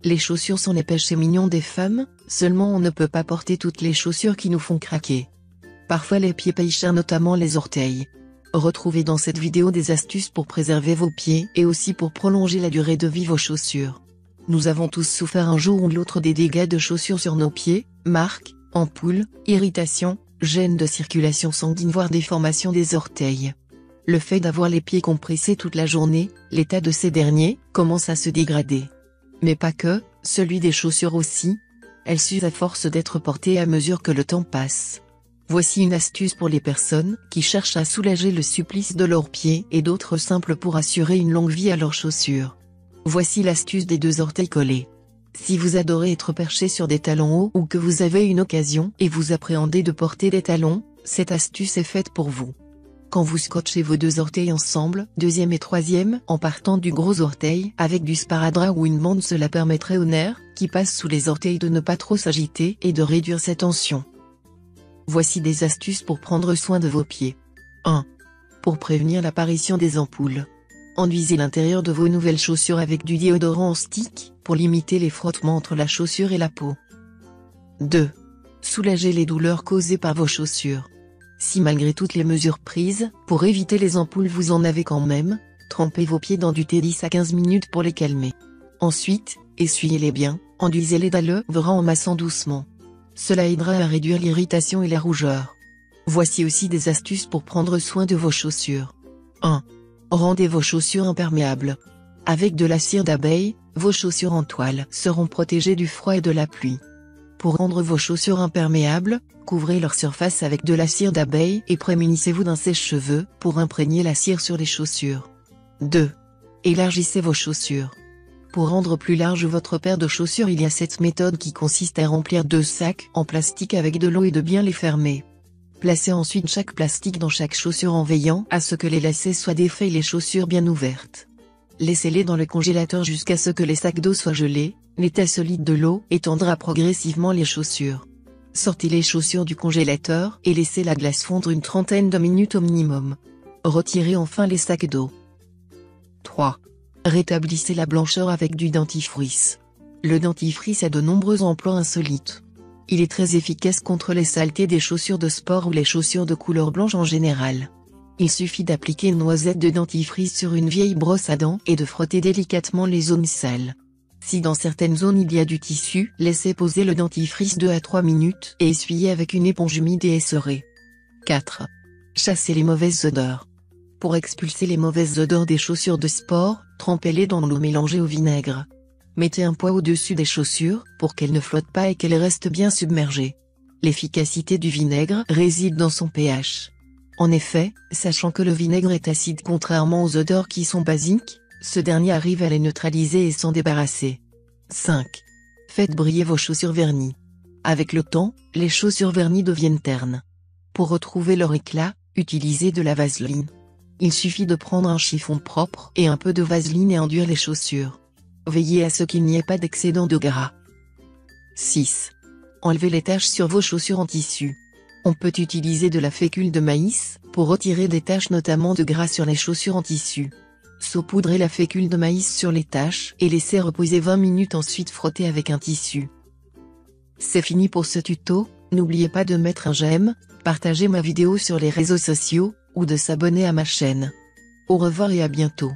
Les chaussures sont les péchés mignons des femmes, seulement on ne peut pas porter toutes les chaussures qui nous font craquer. Parfois les pieds payent cher, notamment les orteils. Retrouvez dans cette vidéo des astuces pour préserver vos pieds et aussi pour prolonger la durée de vie de vos chaussures. Nous avons tous souffert un jour ou l'autre des dégâts de chaussures sur nos pieds, marques, ampoules, irritations, gênes de circulation sanguine voire déformation des orteils. Le fait d'avoir les pieds compressés toute la journée, l'état de ces derniers commence à se dégrader. Mais pas que, celui des chaussures aussi. Elles s'usent à force d'être portées à mesure que le temps passe. Voici une astuce pour les personnes qui cherchent à soulager le supplice de leurs pieds et d'autres simples pour assurer une longue vie à leurs chaussures. Voici l'astuce des 2 orteils collés. Si vous adorez être perché sur des talons hauts ou que vous avez une occasion et vous appréhendez de porter des talons, cette astuce est faite pour vous. Quand vous scotchez vos 2 orteils ensemble, 2e et 3e, en partant du gros orteil avec du sparadrap ou une bande, cela permettrait aux nerfs qui passent sous les orteils de ne pas trop s'agiter et de réduire cette tension. Voici des astuces pour prendre soin de vos pieds. 1. Pour prévenir l'apparition des ampoules. Enduisez l'intérieur de vos nouvelles chaussures avec du déodorant en stick, pour limiter les frottements entre la chaussure et la peau. 2. Soulagez les douleurs causées par vos chaussures. Si malgré toutes les mesures prises, pour éviter les ampoules vous en avez quand même, trempez vos pieds dans du thé 10 à 15 minutes pour les calmer. Ensuite, essuyez-les bien, enduisez-les d'aloe-vera en massant doucement. Cela aidera à réduire l'irritation et les rougeurs. Voici aussi des astuces pour prendre soin de vos chaussures. 1. Rendez vos chaussures imperméables. Avec de la cire d'abeille, vos chaussures en toile seront protégées du froid et de la pluie. Pour rendre vos chaussures imperméables, couvrez leur surface avec de la cire d'abeille et prémunissez-vous d'un sèche-cheveux pour imprégner la cire sur les chaussures. 2. Élargissez vos chaussures. Pour rendre plus large votre paire de chaussures, il y a cette méthode qui consiste à remplir 2 sacs en plastique avec de l'eau et de bien les fermer. Placez ensuite chaque plastique dans chaque chaussure en veillant à ce que les lacets soient défaits et les chaussures bien ouvertes. Laissez-les dans le congélateur jusqu'à ce que les sacs d'eau soient gelés, l'état solide de l'eau étendra progressivement les chaussures. Sortez les chaussures du congélateur et laissez la glace fondre une trentaine de minutes au minimum. Retirez enfin les sacs d'eau. 3. Rétablissez la blancheur avec du dentifrice. Le dentifrice a de nombreux emplois insolites. Il est très efficace contre les saletés des chaussures de sport ou les chaussures de couleur blanche en général. Il suffit d'appliquer une noisette de dentifrice sur une vieille brosse à dents et de frotter délicatement les zones sales. Si dans certaines zones il y a du tissu, laissez poser le dentifrice 2 à 3 minutes et essuyez avec une éponge humide et essorée. 4. Chassez les mauvaises odeurs. Pour expulser les mauvaises odeurs des chaussures de sport, trempez-les dans l'eau mélangée au vinaigre. Mettez un poids au-dessus des chaussures pour qu'elles ne flottent pas et qu'elles restent bien submergées. L'efficacité du vinaigre réside dans son pH. En effet, sachant que le vinaigre est acide contrairement aux odeurs qui sont basiques, ce dernier arrive à les neutraliser et s'en débarrasser. 5. Faites briller vos chaussures vernies. Avec le temps, les chaussures vernies deviennent ternes. Pour retrouver leur éclat, utilisez de la vaseline. Il suffit de prendre un chiffon propre et un peu de vaseline et enduire les chaussures. Veillez à ce qu'il n'y ait pas d'excédent de gras. 6. Enlevez les taches sur vos chaussures en tissu. On peut utiliser de la fécule de maïs pour retirer des taches notamment de gras sur les chaussures en tissu. Saupoudrez la fécule de maïs sur les taches et laissez reposer 20 minutes, ensuite frottez avec un tissu. C'est fini pour ce tuto, n'oubliez pas de mettre un j'aime, partager ma vidéo sur les réseaux sociaux, ou de s'abonner à ma chaîne. Au revoir et à bientôt.